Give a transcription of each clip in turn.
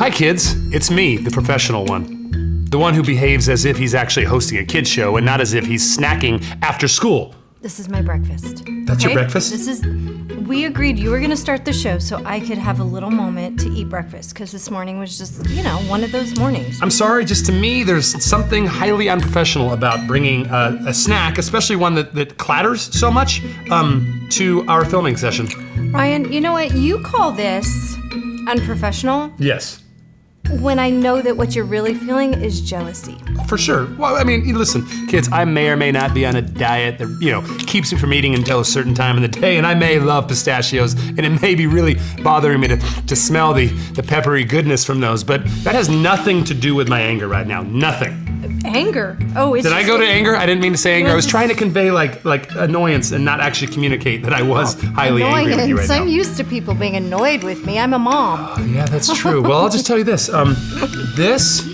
Hi kids, it's me, the professional one. The one who behaves as if he's actually hosting a kids show and not as if he's snacking after school. This is my breakfast. That's your breakfast? We agreed you were gonna start the show so I could have a little moment to eat breakfast, because this morning was just, one of those mornings. I'm sorry, just to me, there's something highly unprofessional about bringing a snack, especially one that clatters so much, to our filming session. Ryan, you know what? You call this unprofessional Yes. when I know that what you're really feeling is jealousy. For sure. Well, I mean, listen, kids, I may or may not be on a diet that, keeps me from eating until a certain time in the day, and I may love pistachios, and it may be really bothering me to smell the peppery goodness from those, but that has nothing to do with my anger right now. Nothing. Anger? Oh, it's Did I go to anger? I didn't mean to say anger. I was trying to convey like annoyance and not actually communicate that I was highly angry with you right now. I'm used to people being annoyed with me. I'm a mom. Yeah, that's true. Well, I'll just tell you this. This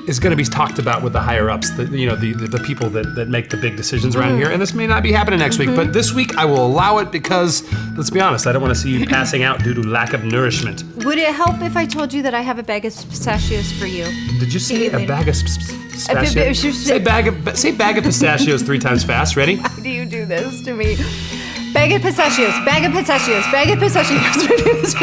is going to be talked about with the higher ups, the people that make the big decisions around here. And this may not be happening next week, but this week I will allow it because, let's be honest, I don't want to see you passing out due to lack of nourishment. Would it help if I told you that I have a bag of pistachios for you? Did you say a bag of pistachios? Say bag of pistachios 3 times fast. Ready? How do you do this to me? Bag of pistachios, bag of pistachios, bag of pistachios.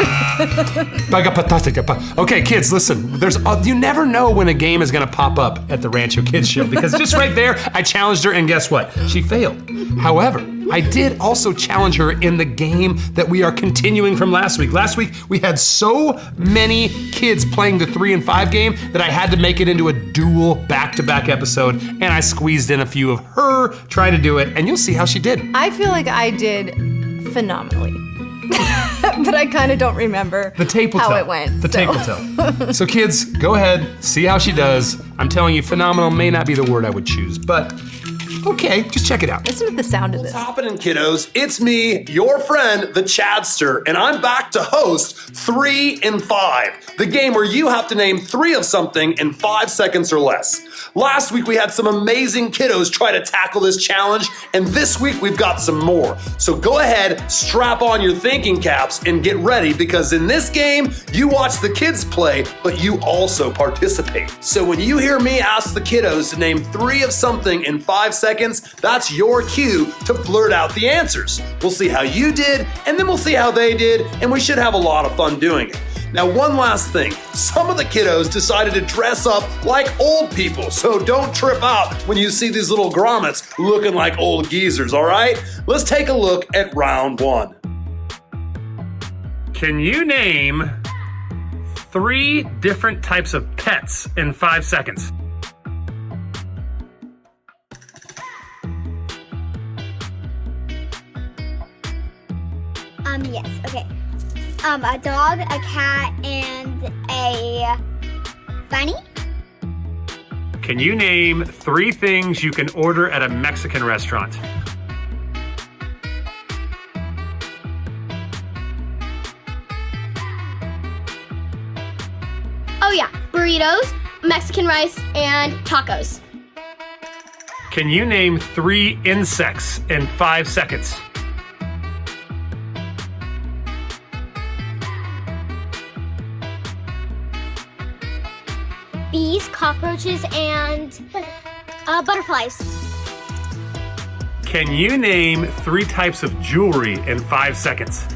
Bag of pistachios. Okay, kids, listen. You never know when a game is going to pop up at the Rancho Kids Show, because just right there, I challenged her, and guess what? She failed. However, I did also challenge her in the game that we are continuing from last week. Last week, we had so many kids playing the 3 and 5 game that I had to make it into a dual back-to-back episode, and I squeezed in a few of her trying to do it, and you'll see how she did. I feel like I did phenomenally. But I kind of don't remember the tape will how tell. It went. The tape will tell. So kids, go ahead, see how she does. I'm telling you, phenomenal may not be the word I would choose, but okay, just check it out. Listen to the sound of this. What's happening, kiddos? It's me, your friend, the Chadster, and I'm back to host 3 and 5, the game where you have to name 3 of something in 5 seconds or less. Last week, we had some amazing kiddos try to tackle this challenge, and this week, we've got some more. So go ahead, strap on your thinking caps, and get ready, because in this game, you watch the kids play, but you also participate. So when you hear me ask the kiddos to name 3 of something in 5 seconds, that's your cue to blurt out the answers. We'll see how you did, and then we'll see how they did, and we should have a lot of fun doing it. Now, one last thing. Some of the kiddos decided to dress up like old people, so don't trip out when you see these little grommets looking like old geezers, all right? Let's take a look at round 1. Can you name 3 different types of pets in 5 seconds? Yes, okay. A dog, a cat, and a bunny? Can you name 3 things you can order at a Mexican restaurant? Oh yeah, burritos, Mexican rice, and tacos. Can you name 3 insects in 5 seconds? Bees, cockroaches, and butterflies. Can you name 3 types of jewelry in 5 seconds?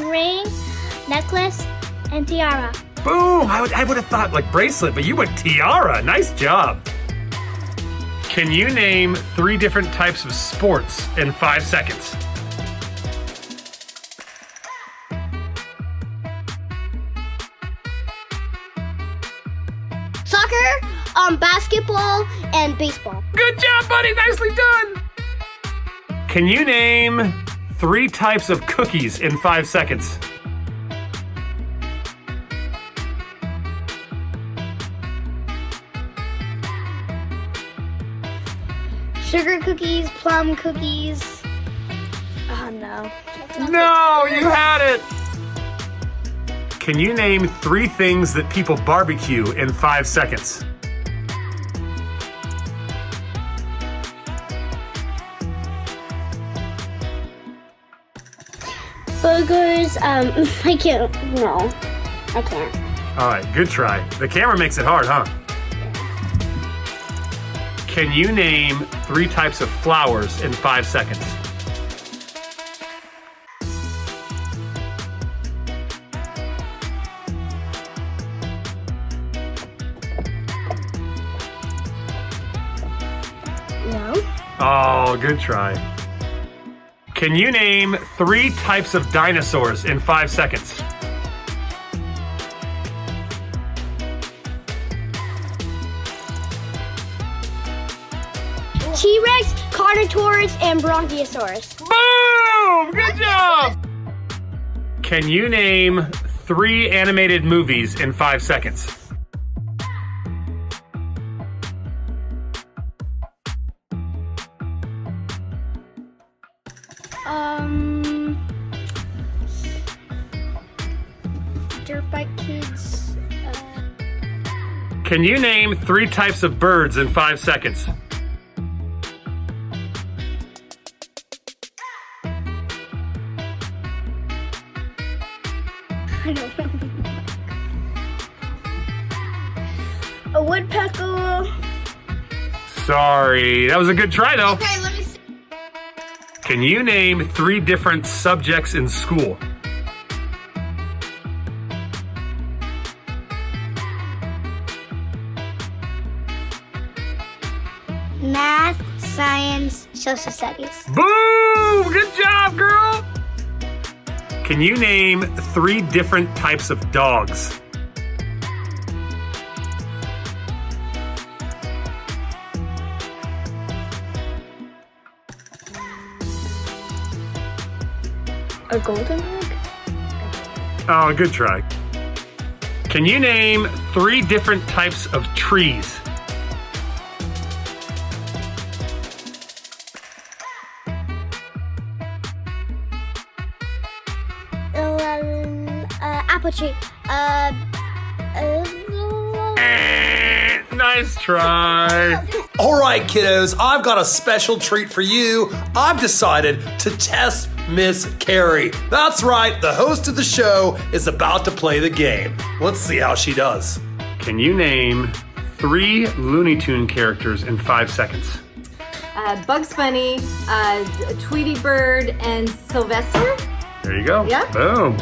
Ring, necklace, and tiara. Boom! I would have thought like bracelet, but you went tiara. Nice job. Can you name 3 different types of sports in 5 seconds? Soccer, basketball, and baseball. Good job, buddy. Nicely done. Can you name 3 types of cookies in 5 seconds? Sugar cookies, plum cookies. Oh no. No, you had it. Can you name 3 things that people barbecue in 5 seconds? Burgers. I can't. No, I can't. All right, good try. The camera makes it hard, huh? Can you name 3 types of flowers in 5 seconds? No. Oh, good try. Can you name 3 types of dinosaurs in 5 seconds? T-Rex, Carnotaurus, and Bronchiosaurus. Boom! Good job! Can you name 3 animated movies in 5 seconds? Dirt Bike Kids. Can you name 3 types of birds in 5 seconds? I don't know. A woodpecker. Sorry, that was a good try though. Okay, let me see. Can you name 3 different subjects in school? Math, science, social studies. Boom! Good job, girl! Can you name 3 different types of dogs? A golden dog? Oh, good try. Can you name 3 different types of trees? Apple tree. Nice try. All right, kiddos, I've got a special treat for you. I've decided to test Miss Carrie. That's right, the host of the show is about to play the game. Let's see how she does. Can you name 3 Looney Tune characters in 5 seconds? Bugs Bunny, Tweety Bird, and Sylvester. There you go. Yeah. Boom.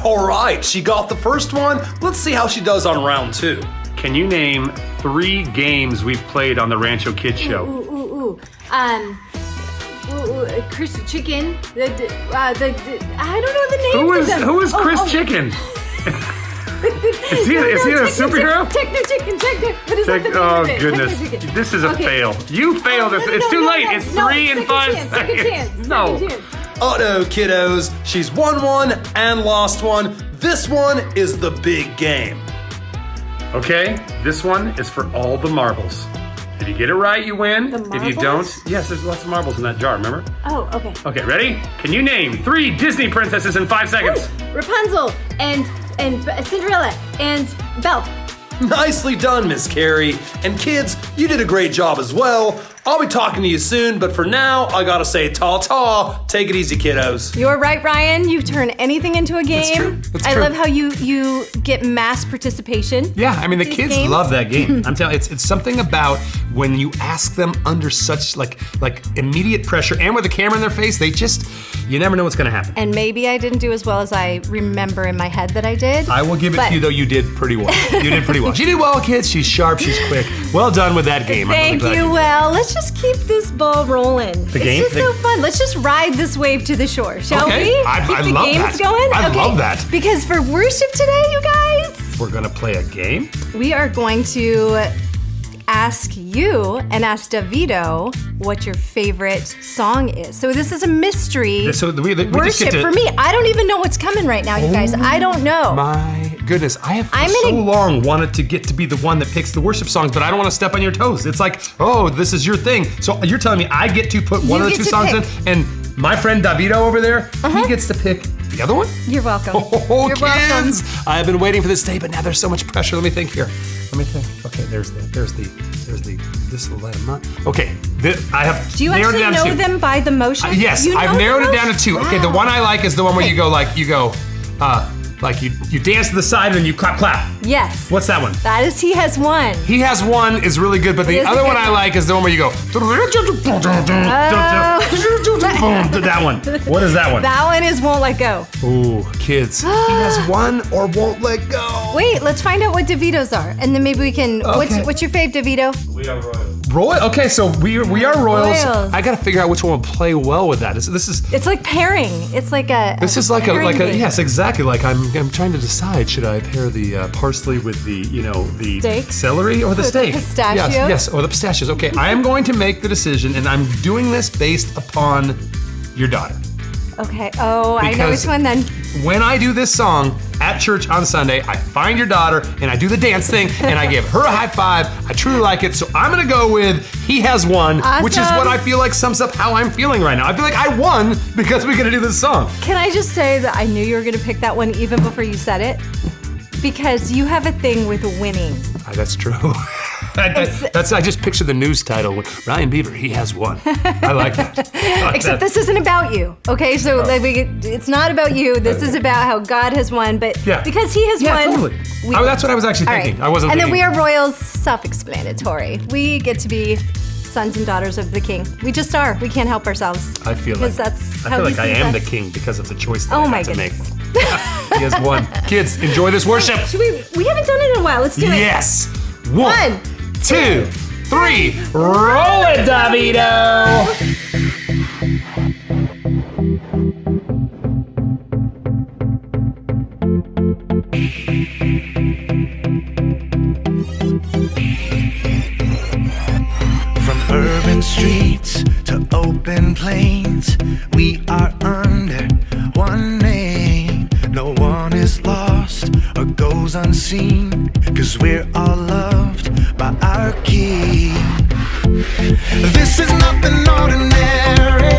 All right, she got the first one. Let's see how she does on round 2. Can you name 3 games we've played on the Rancho Kids Show? Chris Chicken. I don't know the names of them. Who is Chris Chicken? Is he a superhero? Techno Chicken. What is that the name Oh of it? goodness, Techno Chicken. this is a Okay. fail. You failed. It's too late. It's 3 and 5 Second seconds. chance. No. Second chance. Uh-oh, kiddos. She's won one and lost one. This one is the big game. Okay, this one is for all the marbles. If you get it right, you win. The If you don't, marbles? yes, there's lots of marbles in that jar, remember? Oh, okay. Okay, ready? Can you name 3 Disney princesses in 5 seconds? Rapunzel and Cinderella and Belle. Nicely done, Miss Carrie. And kids, you did a great job as well. I'll be talking to you soon, but for now, I gotta say ta-ta. Take it easy, kiddos. You're right, Ryan. You turn anything into a game. true. That's I true. love how you get mass participation. Yeah, I mean the These kids games? love that game. I'm telling you, it's something about when you ask them under such like immediate pressure and with a camera in their face, you never know what's gonna happen. And maybe I didn't do as well as I remember in my head that I did. I will give it but to you though, you did pretty well. You did pretty well. She did well, kids. She's sharp, she's quick. Well done with that game. I'm really Thank glad you. did. Well, let's just keep this ball rolling. game? It's just so fun. Let's just ride this wave to the shore, shall Okay. we? I Keep the love games that. going. I okay. love that. Because for worship today, you guys, We're gonna play a game? we are going to ask you and ask Davido what your favorite song is. So this is a mystery So we just worship get to, for me. I don't even know what's coming right now, you guys. I don't know. My goodness, I have I'm for so gonna- long wanted to get to be the one that picks the worship songs, but I don't want to step on your toes. It's like, oh, this is your thing. So you're telling me I get to put one You of the get 2 to songs pick. in, and my friend Davido over there, he gets to pick the other one? You're welcome. Oh, You're welcome. kids! I've been waiting for this day, but now there's so much pressure. Let me think here. Let me think. Okay, there's the this will light them up. Okay, I have Do you narrowed actually it down know to 2. them by the motion? Yes, You I've know narrowed the it down to 2. motion? Okay, the Wow. one I like is the one where you go, like you dance to the side and then you clap. Yes. What's that one? That is He Has Won. He Has Won is really good, but the is a other one good I one. like is the one where you go. That one. What is that one? That one is Won't Let Go. Ooh, kids. He has won or won't let go. Wait, let's find out what DeVito's are, and then maybe we can. Okay. What's your fave, DeVito? Royal. Okay, so we are royals. Royals. I gotta figure out which one will play well with that. This is It's like pairing. It's like a. This is like a pairing game. yes, exactly. Like I'm trying to decide, should I pair the parsley with the the Steak? celery or the With the steak? pistachios? Yes, or the pistachios. Okay, I am going to make the decision, and I'm doing this based upon your daughter. Okay. Oh, I know Because which one then. When I do this song at church on Sunday, I find your daughter and I do the dance thing and I give her a high five. I truly like it, so I'm gonna go with He Has Won, which is Awesome. what I feel like sums up how I'm feeling right now. I feel like I won because we're gonna do this song. Can I just say that I knew you were going to pick that one even before you said it? Because you have a thing with winning. That's true. I just picture the news title with Ryan Beaver, He Has Won. I like that. I like Except that. this isn't about you, okay? So it's not about you. This is about how God has won, but because He has won. Totally. That's what I was actually All thinking. right. I wasn't And then thinking. we are royals, self-explanatory. We get to be sons and daughters of the King. We just are. We can't help ourselves. I feel because like that's I how feel he like I sees am us. the king because of the choice that Oh I my had to goodness. make. He has won. Kids, enjoy this worship. Should we haven't done it in a while. Let's do it. Yes. 1, 1, 2, 3. Roll it, Davito. From urban streets to open plains, we are under one name. No one is lost or goes unseen, 'cause we're all loved by our King. This is nothing ordinary.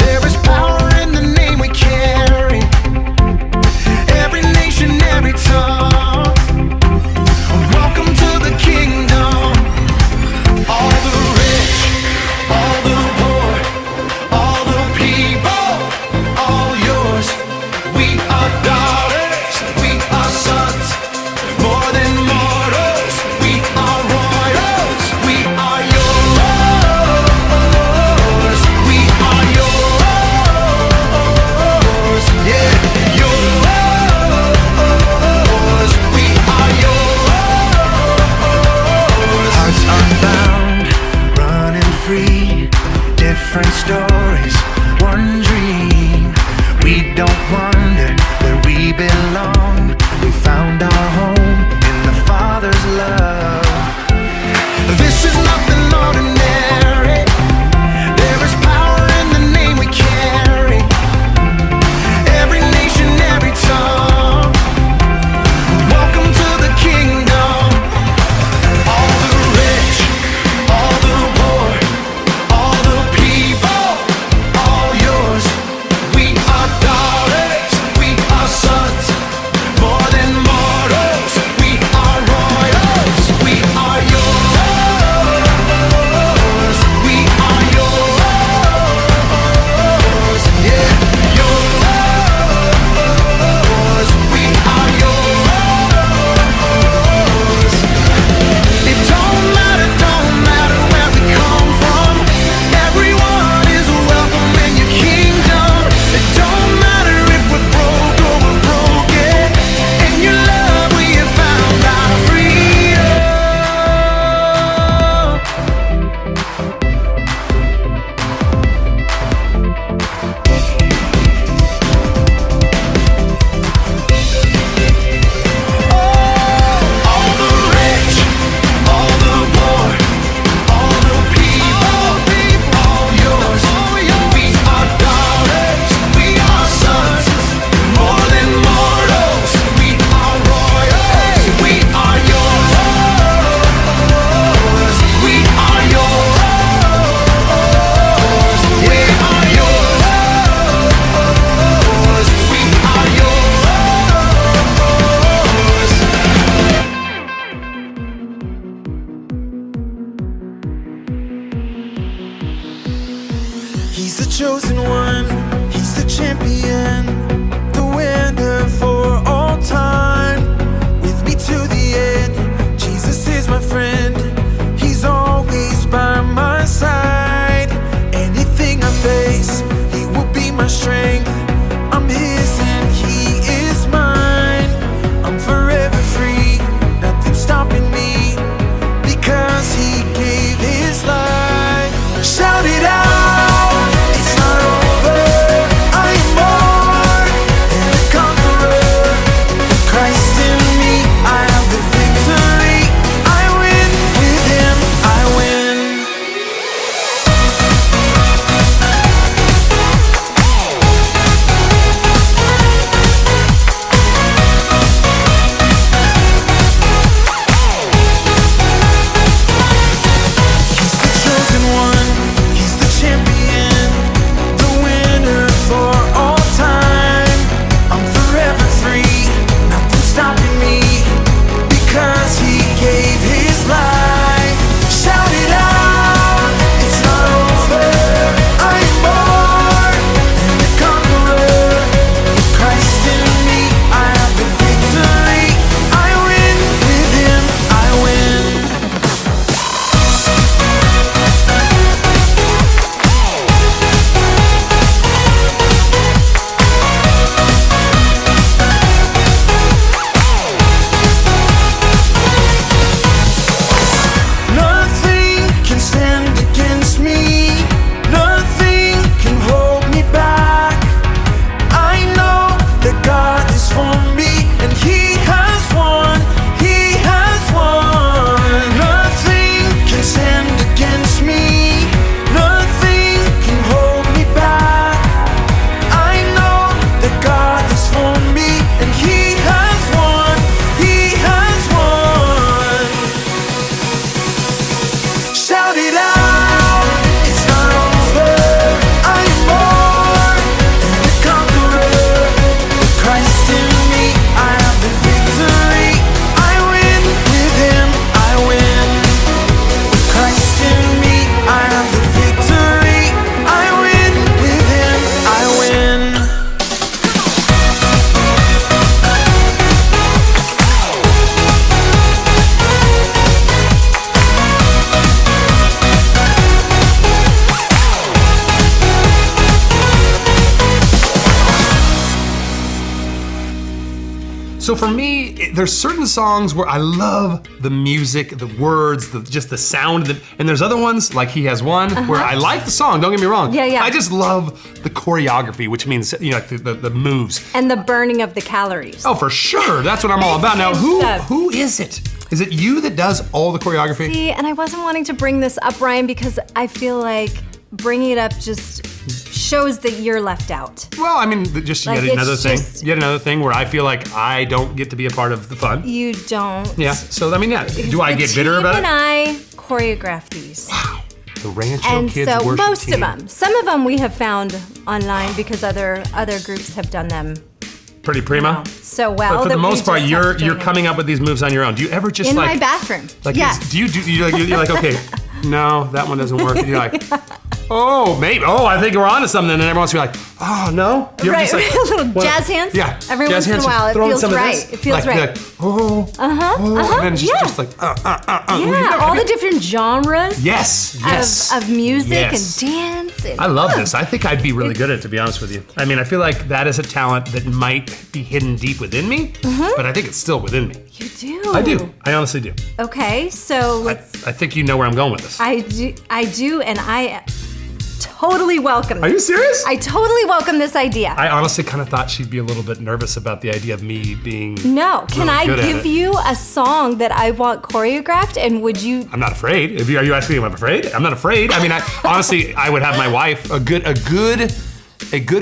There is power in the name we carry. Every nation, every tongue, welcome to the kingdom. All the rich, all the poor, all the people, all yours. We are daughters, we are sons, more than mortals. We are royals, we are yours. We are yours, yeah, yours. We are yours. Hearts unbound, running free, different stories, one dream. We don't wonder where we belong. We found our home in the Father's love. This is nothing ordinary. There is power in the name we carry. Every nation, every tongue, welcome to the kingdom. All the rich, all the poor, all the people, all yours. He's the chosen one, he's the champion, the winner for all time. With me to the end, Jesus is my friend. He's always by my side. Anything I face, he will be my strength. I'm his and he is mine. I'm forever free, nothing stopping me, because he gave his life. Shout it out, it's not over. I am more than a conqueror. With Christ in me, I have the victory. I win with him, I win. He's the chosen one, he's the champion, the winner for all time. I'm forever free, nothing stopping me, because he gave his life. Shout it out, it's not over. I am more than a conqueror. With Christ in me, I have the victory. I win with him, I win. Nothing can stand against me. Nothing can hold me back. I know that God is for me, and he has won. He has won. Nothing can stand against me. Nothing can hold me back. I know that God is for me, and he has won. He has won. Shout it out, it's not over. I am more than a conqueror. With Christ in me, I have the victory. I win with him, I win. With Christ in me, I have the victory. I win with him, I win. So for me, there's certain songs where I love the music, the words, just the sound, and there's other ones, like He Has Won, where I like the song, don't get me wrong. Yeah, yeah. I just love the choreography, which means, you know, like the moves. And the burning of the calories. Oh, for sure, that's what I'm all about. Now, Good stuff. who is it? Is it you that does all the choreography? See, and I wasn't wanting to bring this up, Ryan, because I feel like bringing it up just shows that you're left out. Well, I mean, just Like, yet another it's thing. just- Yet another thing where I feel like I don't get to be a part of the fun. You don't. Yeah, so I mean, yeah, do I The get bitter team about and it? I choreograph these. The Rancho And Kids so worship most team. of them. Some of them we have found online because other groups have done them Pretty primo. so well. But for that the we most part, just you're have to you're join coming up with these moves on your own. Do you ever just in like my bathroom. like yes. do you're like okay, no, that one doesn't work. And you're like, oh, maybe. Oh, I think we're onto something. And everyone's like, oh no. You're Right, just like little what- jazz hands. Yeah. Every jazz once in a hands, while, it throw in feels some of right. this. It feels like, right. Like, oh, and then just, yeah. just like Yeah, all the different genres yes. of music Yes. and dance. And, I love this. I think I'd be really good at it, to be honest with you. I mean, I feel like that is a talent that might be hidden deep within me, but I think it's still within me. You do. I do. I honestly do. Okay, so let's. I think you know where I'm going with this. I do, and I totally welcome this. Are you serious? I totally welcome this idea. I honestly kind of thought she'd be a little bit nervous about the idea of me being. No, can really I good at give it. you a song that I want choreographed, and would you? I'm not afraid. Are you asking me if I'm afraid? I'm not afraid. I mean, honestly, I would have my wife. A good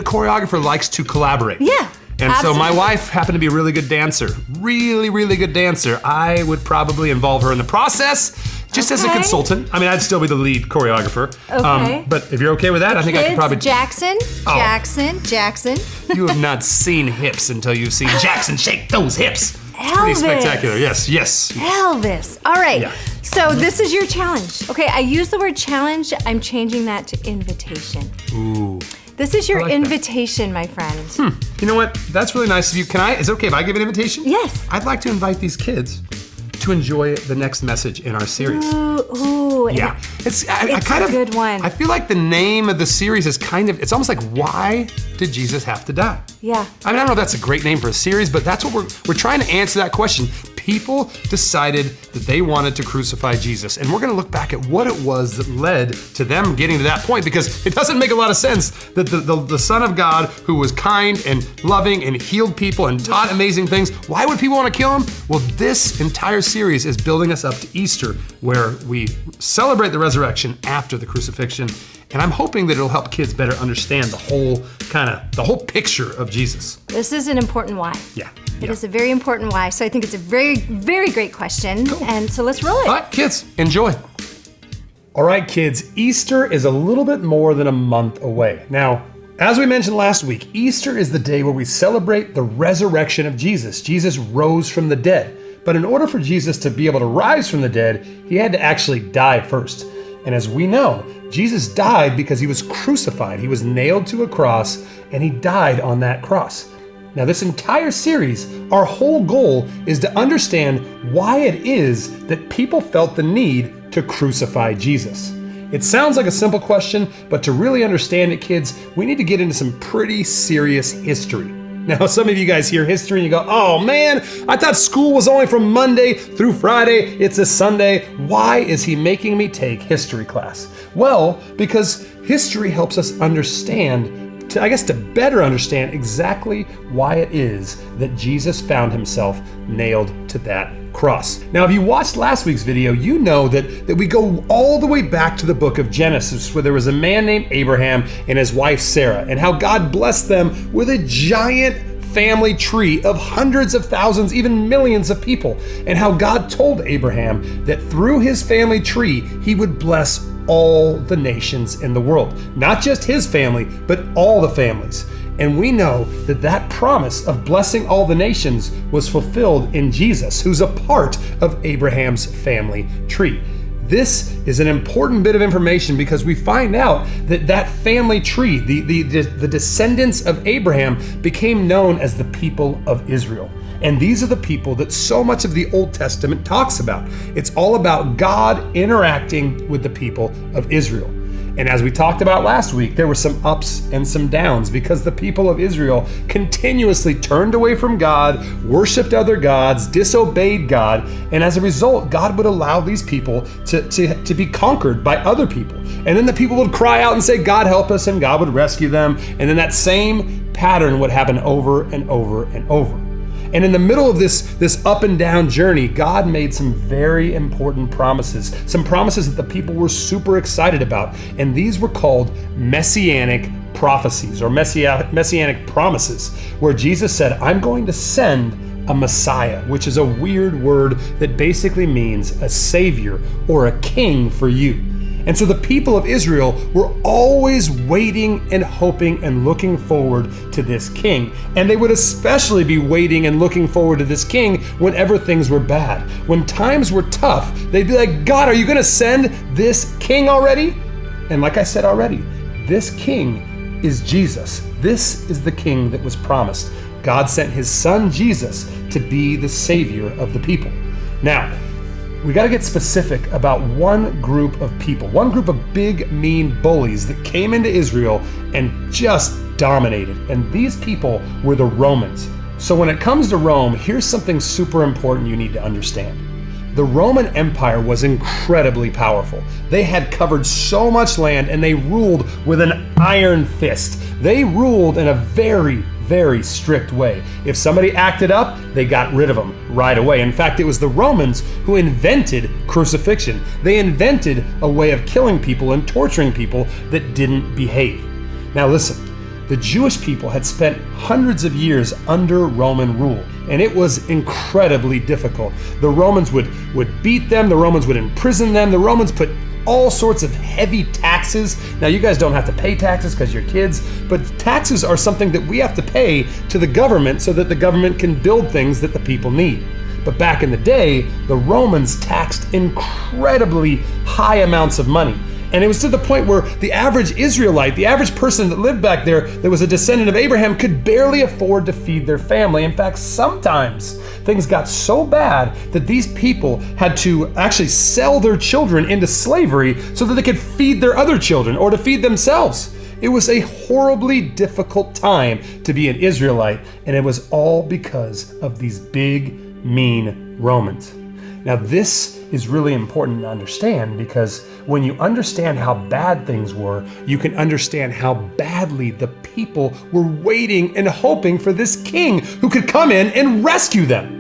choreographer likes to collaborate. Yeah. And so my absolutely. wife happened to be a really good dancer. Really, really good dancer. I would probably involve her in the process, just as a Okay. consultant. I mean, I'd still be the lead choreographer. Okay. But if you're okay with that, I think I could Kids, probably. Jackson. Oh. You have not seen hips until you've seen Jackson shake those hips. It's pretty Elvis. spectacular. Yes. Elvis. All right. Yeah. So this is your challenge. Okay, I use the word challenge. I'm changing that to invitation. Ooh. This is your I like that. invitation, my friend. You know what? That's really nice of you. Is it okay if I give an invitation? Yes. I'd like to invite these kids to enjoy the next message in our series. Ooh. Yeah. It's a good one. I feel like the name of the series is it's almost like, why did Jesus have to die? Yeah. I mean, I don't know if that's a great name for a series, but that's what we're trying to answer that question. People decided that they wanted to crucify Jesus. And we're gonna look back at what it was that led to them getting to that point, because it doesn't make a lot of sense that the Son of God, who was kind and loving and healed people and taught amazing things, why would people wanna kill him? Well, this entire series is building us up to Easter, where we celebrate the resurrection after the crucifixion. And I'm hoping that it'll help kids better understand the whole picture of Jesus. This is an important why. Yeah. It is a very important why. So I think it's a very, very great question. Cool. And so let's roll it. All right, kids, enjoy. All right, kids, Easter is a little bit more than a month away. Now, as we mentioned last week, Easter is the day where we celebrate the resurrection of Jesus. Jesus rose from the dead. But in order for Jesus to be able to rise from the dead, he had to actually die first. And as we know, Jesus died because he was crucified. He was nailed to a cross, and he died on that cross. Now, this entire series, our whole goal is to understand why it is that people felt the need to crucify Jesus. It sounds like a simple question, but to really understand it, kids, we need to get into some pretty serious history. Now, some of you guys hear history and you go, oh man, I thought school was only from Monday through Friday. It's a Sunday. Why is he making me take history class? Well, because history helps us understand, to better understand exactly why it is that Jesus found himself nailed to that cross. Now, if you watched last week's video, you know that we go all the way back to the book of Genesis, where there was a man named Abraham and his wife Sarah, and how God blessed them with a giant family tree of hundreds of thousands, even millions of people, and how God told Abraham that through his family tree, he would bless all the nations in the world. Not just his family, but all the families. And we know that that promise of blessing all the nations was fulfilled in Jesus, who's a part of Abraham's family tree. This is an important bit of information because we find out that that family tree, the descendants of Abraham, became known as the people of Israel. And these are the people that so much of the Old Testament talks about. It's all about God interacting with the people of Israel. And as we talked about last week, there were some ups and some downs because the people of Israel continuously turned away from God, worshiped other gods, disobeyed God, and as a result, God would allow these people to be conquered by other people. And then the people would cry out and say, God help us, and God would rescue them. And then that same pattern would happen over and over and over. And in the middle of this up and down journey, God made some very important promises, some promises that the people were super excited about. And these were called messianic prophecies or messianic promises, where Jesus said, I'm going to send a Messiah, which is a weird word that basically means a savior or a king for you. And so the people of Israel were always waiting and hoping and looking forward to this king. And they would especially be waiting and looking forward to this king whenever things were bad. When times were tough, they'd be like, God, are you going to send this king already? And like I said already, this king is Jesus. This is the king that was promised. God sent his son Jesus to be the savior of the people. Now, we got to get specific about one group of people, one group of big, mean bullies that came into Israel and just dominated. And these people were the Romans. So when it comes to Rome, here's something super important you need to understand. The Roman Empire was incredibly powerful. They had covered so much land and they ruled with an iron fist. They ruled in a very, very strict way. If somebody acted up, they got rid of them right away. In fact, it was the Romans who invented crucifixion. They invented a way of killing people and torturing people that didn't behave. Now listen, the Jewish people had spent hundreds of years under Roman rule, and it was incredibly difficult. The Romans would beat them, the Romans would imprison them, the Romans put all sorts of heavy taxes. Now, you guys don't have to pay taxes because you're kids, but taxes are something that we have to pay to the government so that the government can build things that the people need. But back in the day, the Romans taxed incredibly high amounts of money. And it was to the point where the average Israelite, the average person that lived back there that was a descendant of Abraham, could barely afford to feed their family. In fact, sometimes things got so bad that these people had to actually sell their children into slavery so that they could feed their other children or to feed themselves. It was a horribly difficult time to be an Israelite, and it was all because of these big, mean Romans. Now, this is really important to understand, because when you understand how bad things were, you can understand how badly the people were waiting and hoping for this king who could come in and rescue them.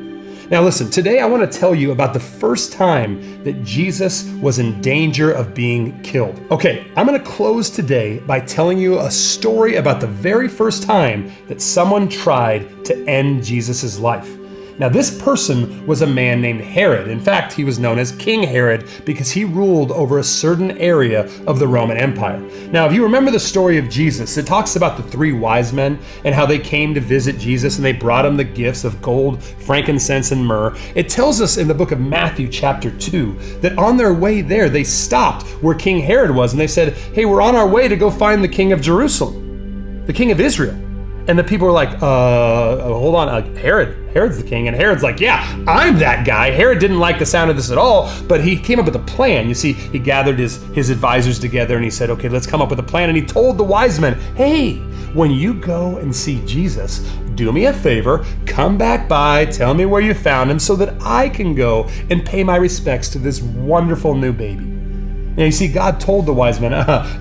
Now listen, today I want to tell you about the first time that Jesus was in danger of being killed. Okay, I'm going to close today by telling you a story about the very first time that someone tried to end Jesus' life. Now, this person was a man named Herod. In fact, he was known as King Herod because he ruled over a certain area of the Roman Empire. Now, if you remember the story of Jesus, it talks about the 3 wise men and how they came to visit Jesus and they brought him the gifts of gold, frankincense, and myrrh. It tells us in the book of Matthew chapter 2 that on their way there, they stopped where King Herod was and they said, hey, we're on our way to go find the king of Jerusalem, the king of Israel. And the people were like, hold on, Herod's the king. And Herod's like, yeah, I'm that guy. Herod didn't like the sound of this at all, but he came up with a plan. You see, he gathered his advisors together and he said, okay, let's come up with a plan. And he told the wise men, hey, when you go and see Jesus, do me a favor, come back by, tell me where you found him so that I can go and pay my respects to this wonderful new baby. Now you see, God told the wise men,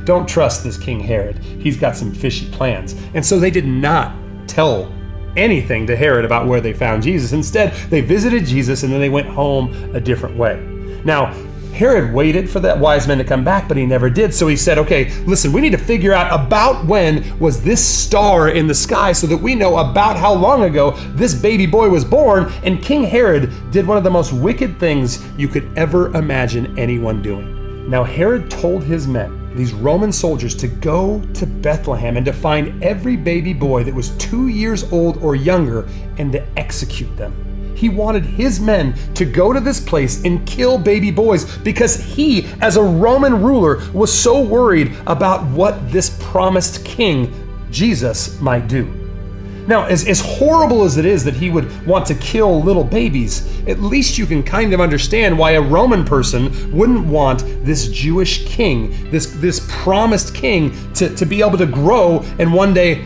don't trust this King Herod. He's got some fishy plans. And so they did not tell anything to Herod about where they found Jesus. Instead, they visited Jesus and then they went home a different way. Now, Herod waited for that wise men to come back, but he never did. So he said, okay, listen, we need to figure out about when was this star in the sky so that we know about how long ago this baby boy was born. And King Herod did one of the most wicked things you could ever imagine anyone doing. Now, Herod told his men, these Roman soldiers, to go to Bethlehem and to find every baby boy that was 2 years old or younger and to execute them. He wanted his men to go to this place and kill baby boys because he, as a Roman ruler, was so worried about what this promised king, Jesus, might do. Now, as horrible as it is that he would want to kill little babies, at least you can kind of understand why a Roman person wouldn't want this Jewish king, this promised king, to be able to grow and one day,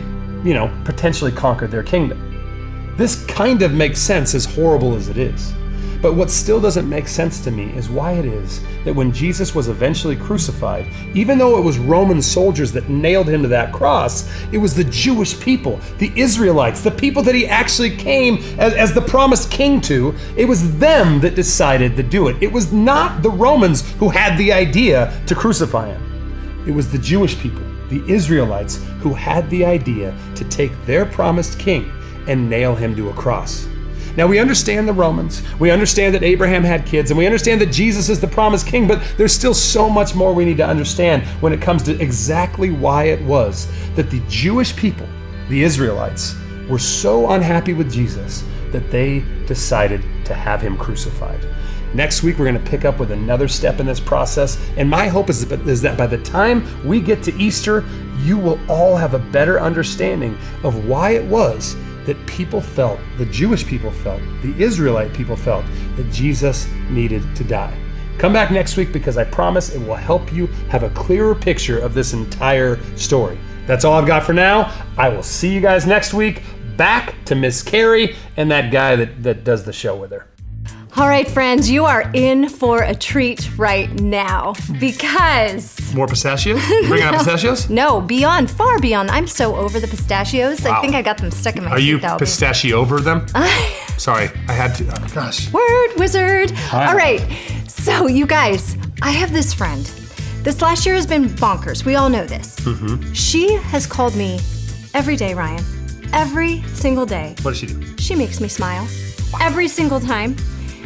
potentially conquer their kingdom. This kind of makes sense, as horrible as it is. But what still doesn't make sense to me is why it is that when Jesus was eventually crucified, even though it was Roman soldiers that nailed him to that cross, it was the Jewish people, the Israelites, the people that he actually came as the promised king to. It was them that decided to do it. It was not the Romans who had the idea to crucify him. It was the Jewish people, the Israelites, who had the idea to take their promised king and nail him to a cross. Now, we understand the Romans, we understand that Abraham had kids, and we understand that Jesus is the promised king, but there's still so much more we need to understand when it comes to exactly why it was that the Jewish people, the Israelites, were so unhappy with Jesus that they decided to have him crucified. Next week, we're going to pick up with another step in this process, and my hope is that by the time we get to Easter, you will all have a better understanding of why it was that people felt, the Jewish people felt, the Israelite people felt, that Jesus needed to die. Come back next week because I promise it will help you have a clearer picture of this entire story. That's all I've got for now. I will see you guys next week. Back to Miss Carrie and that guy that does the show with her. All right, friends, you are in for a treat right now because... More pistachios? Bringing out pistachios? No, far beyond. I'm so over the pistachios. Wow. I think I got them stuck in my teeth. Are you pistachio over them? Sorry, I had to. Oh, gosh. Word wizard. Hi. All right, so you guys, I have this friend. This last year has been bonkers. We all know this. Mm-hmm. She has called me every day, Ryan. Every single day. What does she do? She makes me smile. Every single time.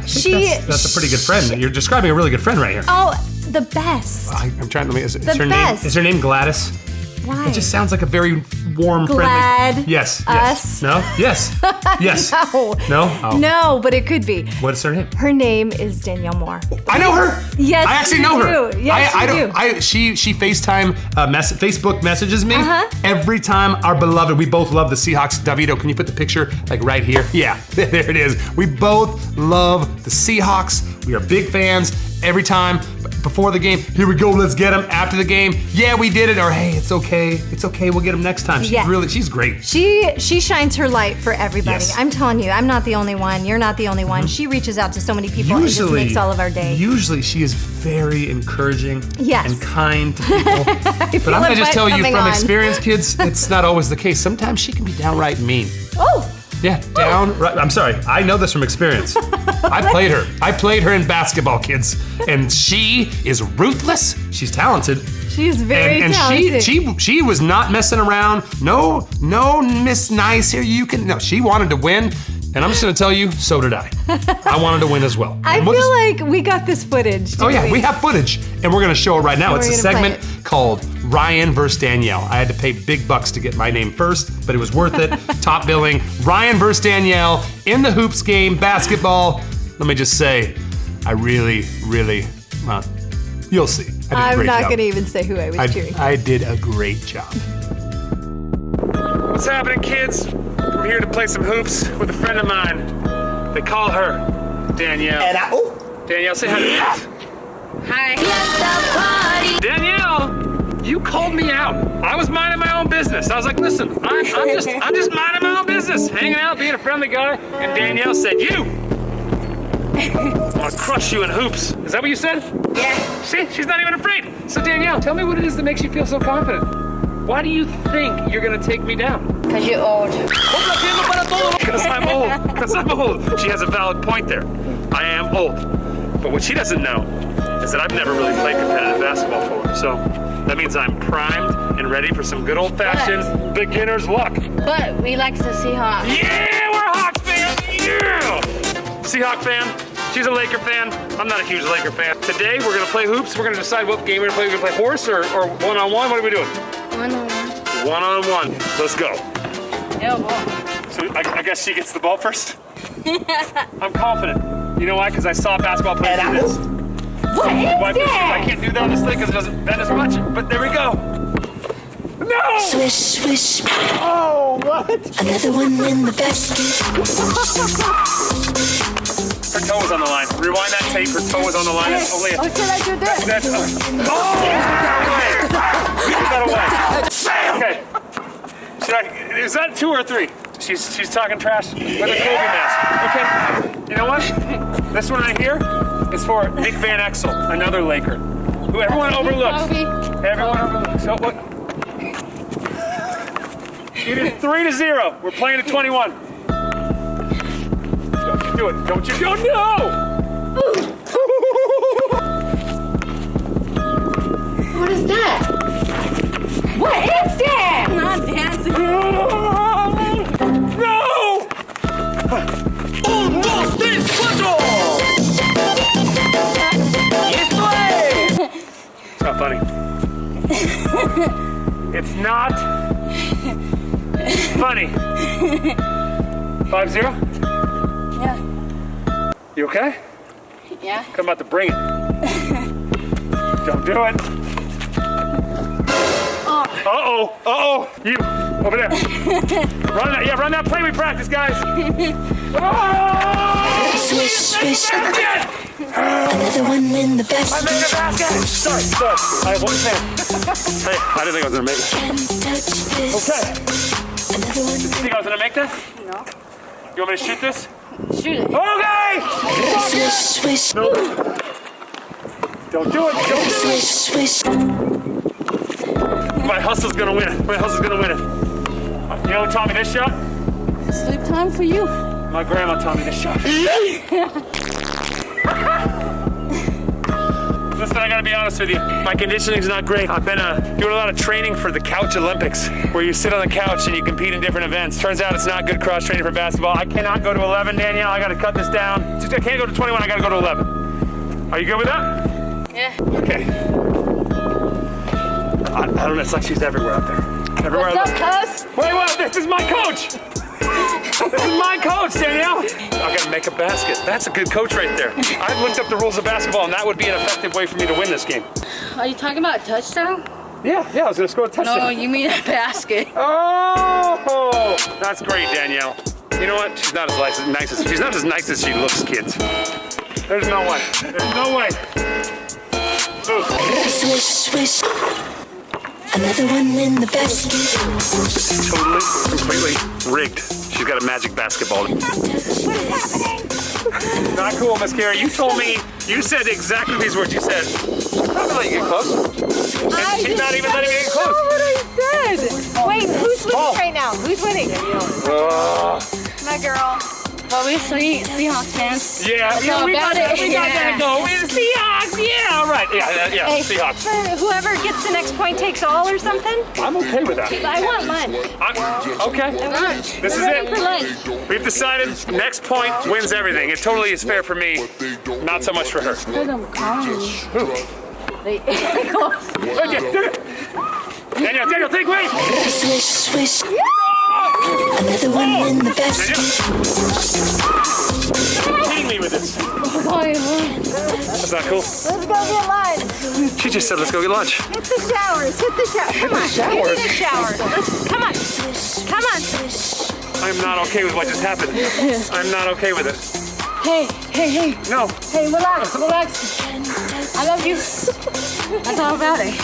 That's a pretty good friend. You're describing a really good friend right here. Oh, the best. I'm trying to make. Is her name Gladys? Why? It just sounds like a very warm, Glad. friendly. Yes. Us. No. Yes. Yes. No. No. Oh. No, but it could be. What is her name? Her name is Danielle Moore. I know her. Yes, I actually you know her. do. Yes, I you don't. do. She FaceTime Facebook messages me Uh-huh. every time. Our beloved. We both love the Seahawks. Davito, can you put the picture like right here? Yeah, there it is. We both love the Seahawks. We are big fans. Every time before the game, here we go, let's get them. After the game, yeah, we did it. Or hey, it's okay, we'll get them next time. She's great. She shines her light for everybody. Yes. I'm telling you, I'm not the only one. You're not the only one. She reaches out to so many people. It just makes all of our day. Usually she is very encouraging Yes. and kind to people. But I'm gonna just tell you from experience, kids, it's not always the case. Sometimes she can be downright mean. Oh. Yeah, downright. I'm sorry, I know this from experience. I played her in basketball, kids. And she is ruthless. She's talented. She's very talented. She was not messing around. No, Miss Nice here. She wanted to win. And I'm just gonna tell you, so did I. I wanted to win as well. I feel like we got this footage. Oh yeah, we have footage, and we're gonna show it right now. It's a segment called Ryan versus Danielle. I had to pay big bucks to get my name first, but it was worth it. Top billing. Ryan versus Danielle in the hoops game, basketball. Let me just say, I really, you'll see. I'm not gonna even say who I was cheering. I did a great job. What's happening, kids? I'm here to play some hoops with a friend of mine. They call her Danielle. Danielle, say hi to me. Hi. Danielle, you called me out. I was minding my own business. I was like, listen, I'm just minding my own business, hanging out, being a friendly guy. And Danielle said, I'm gonna crush you in hoops. Is that what you said? Yeah. See, she's not even afraid. So Danielle, tell me what it is that makes you feel so confident. Why do you think you're gonna take me down? Because you're old. Because I'm old. She has a valid point there. I am old. But what she doesn't know is that I've never really played competitive basketball before. So that means I'm primed and ready for some good old-fashioned beginner's luck. But we like the Seahawks. Yeah, we're a Hawks fan. Yeah. Seahawk fan. She's a Laker fan. I'm not a huge Laker fan. Today we're gonna play hoops. We're gonna decide what game we're gonna play. We're gonna play horse or one-on-one. What are we doing? One-on-one. One-on-one. Let's go. Yeah, ball. So I guess she gets the ball first? I'm confident. You know why? Because I saw basketball players do this. What is that? I can't do that on this thing because it doesn't bend as much. But there we go. No! Swish, swish. Oh, what? Another one in the basket. Her toe was on the line. Rewind that tape. Her toe was on the line. That's only a... What should I do this? That's... Okay. Is that 2 or 3? She's talking trash with a Kobe mask. Okay. You know what? This one right here is for Nick Van Exel, another Laker, who everyone overlooks. Everyone overlooks. So what? It is 3-0. We're playing at 21. Don't you do it. Don't you do it. No! What is that? What is that? I'm not dancing. No! 1, 2, 3, 4. It's not funny. It's not funny. 5-0? Yeah. You okay? Yeah. I'm about to bring it. Don't do it. Uh-oh. You, over there. Run that play we practice, guys. Oh! Swish, swish. Another one in the I basket. made a basket. Sorry. I have one fan. Hey, I didn't think I was gonna make it. Can't touch this. Okay. Another one. Did you think I was gonna make that? No. You want me to shoot this? Shoot it. Okay! Swish, swish. No. Don't do it. Swish, swish. My hustle's gonna win it. You know who taught me this shot? Sleep time for you. My grandma taught me this shot. Listen, I gotta be honest with you. My conditioning's not great. I've been doing a lot of training for the Couch Olympics, where you sit on the couch and you compete in different events. Turns out it's not good cross training for basketball. I cannot go to 11, Danielle. I gotta cut this down. I can't go to 21. I gotta go to 11. Are you good with that? Yeah. Okay. I don't know. It's like she's everywhere out there. Everywhere. What's up, cuz? Wait, this is my coach. This is my coach, Danielle. I gotta make a basket. That's a good coach right there. I've looked up the rules of basketball, and that would be an effective way for me to win this game. Are you talking about a touchdown? Yeah, I was gonna score a touchdown. No, you mean a basket. Oh, that's great, Danielle. You know what? She's not as nice as she looks, kids. There's no way. There's no way. Swish, swish. Another one in the basket. Totally, completely rigged. She's got a magic basketball. Not cool, Miss Carrie. You told me, you said exactly these words. You said, I'm not gonna let you get close. And she's not even letting me get close. What I said. Wait, who's winning right now? Who's winning? My girl. Well, we Seahawks fans. Yeah, we got that go. We're the Seahawks. Yeah, all right. Yeah, Hey, Seahawks. Whoever gets the next point takes all or something? I'm okay with that. I want lunch. Okay. This is Ready for it. lunch. We've decided next point wins everything. It totally is fair for me, not so much for her. I'm calling. Daniel, think, wait! Swish, swish. Another one in the basket. Team me with this. That's not cool. Let's go get lunch. She just said, let's go get lunch. Hit the showers. Come on. showers? Hit the showers. Come on. I'm not okay with what just happened. I'm not okay with it. Hey. No. Hey, relax. I love you. That's all about it.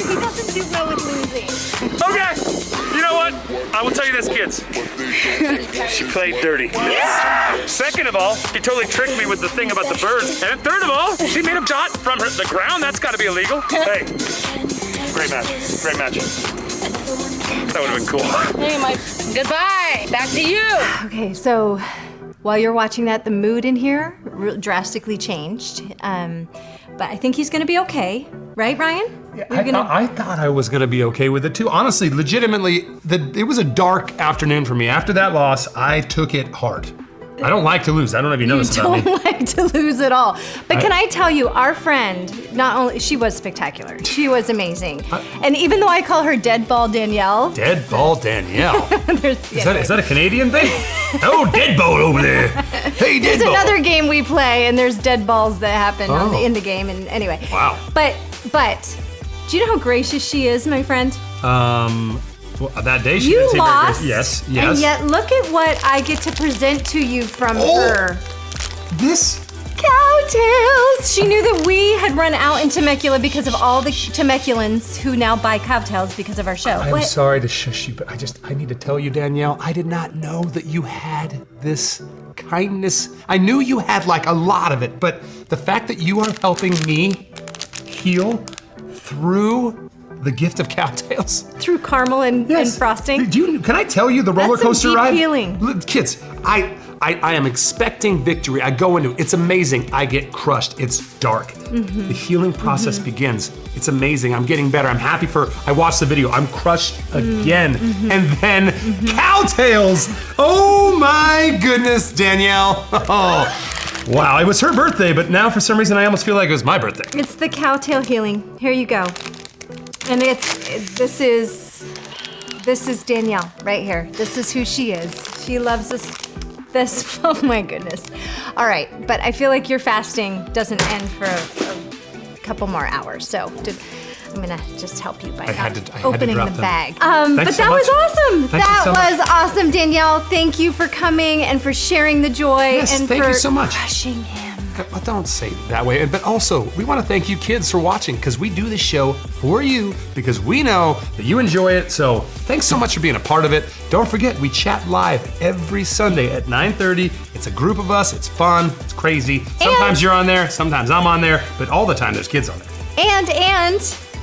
He doesn't do well with losing. Okay. You know what? I will tell you this, kids. She played dirty. Second of all, she totally tricked me with the thing about the birds. And third of all, she made a dot from the ground. That's got to be illegal. Hey, great match. That would have been cool. Hey, goodbye. Back to you. Okay, so while you're watching that, the mood in here drastically changed. But I think he's gonna be okay, right, Ryan? I thought I was gonna be okay with it too. Honestly, legitimately, it was a dark afternoon for me. After that loss, I took it hard. I don't like to lose. I don't know if you know this about me. Don't like to lose at all. But can I tell you, our friend, she was spectacular. She was amazing. And even though I call her Dead Ball Danielle. Dead Ball Danielle. Is that a Canadian thing? Oh, Dead Ball over there. Hey, Dead There's Ball. another game we play, and there's dead balls that happen in the game. And anyway. Wow. But do you know how gracious she is, my friend? Well, that day she You didn't seem very lost. good. Yes. And yet, look at what I get to present to you from her. This? Cowtails! She knew that we had run out in Temecula because of all the Temeculans who now buy cowtails because of our show. I'm sorry to shush you, but I need to tell you, Danielle, I did not know that you had this kindness. I knew you had like a lot of it, but the fact that you are helping me heal through the gift of cowtails. Through caramel and frosting. Can I tell you the roller That's some coaster deep ride? healing. Look, kids, I am expecting victory. I go into it. It's amazing. I get crushed. It's dark. Mm-hmm. The healing process begins. It's amazing. I'm getting better. I'm happy I watched the video. I'm crushed again. Mm-hmm. And then cowtails. Oh my goodness, Danielle. Oh. Wow, it was her birthday, but now for some reason I almost feel like it was my birthday. It's the cowtail healing. Here you go. And this is Danielle right here. This is who she is. She loves us. Oh my goodness. All right, but I feel like your fasting doesn't end for a couple more hours. So I'm gonna just help you by opening the bag. But that was awesome. That was awesome, Danielle. Thank you for coming and for sharing the joy and thank for you so much. crushing him. Well, don't say it that way. But also, we want to thank you kids for watching because we do this show for you because we know that you enjoy it. So thanks so much for being a part of it. Don't forget, we chat live every Sunday at 9:30. It's a group of us. It's fun. It's crazy. Sometimes you're on there. Sometimes I'm on there. But all the time, there's kids on there. And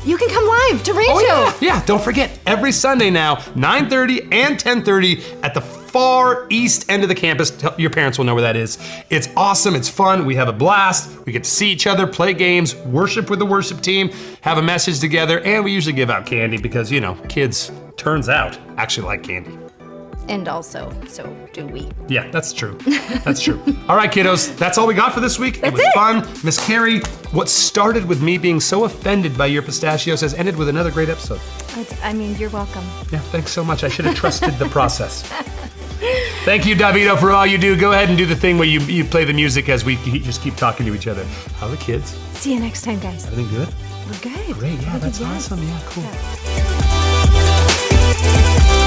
you can come live to Rancho. Oh, yeah. Don't forget, every Sunday now, 9:30 and 10:30 at the far east end of the campus. Your parents will know where that is. It's awesome. It's fun. We have a blast. We get to see each other, play games, worship with the worship team, have a message together, and we usually give out candy because, kids, turns out, actually like candy. And also, so do we. Yeah, that's true. That's true. All right, kiddos, that's all we got for this week. That's it was it. fun. Miss Carrie, what started with me being so offended by your pistachios has ended with another great episode. I mean, you're welcome. Yeah, thanks so much. I should have trusted the process. Thank you, Davito, for all you do. Go ahead and do the thing where you play the music as we just keep talking to each other. How are the kids? See you next time, guys. Everything good? We're good. Great, yeah, that's Yes. awesome. Yeah, cool. Yeah.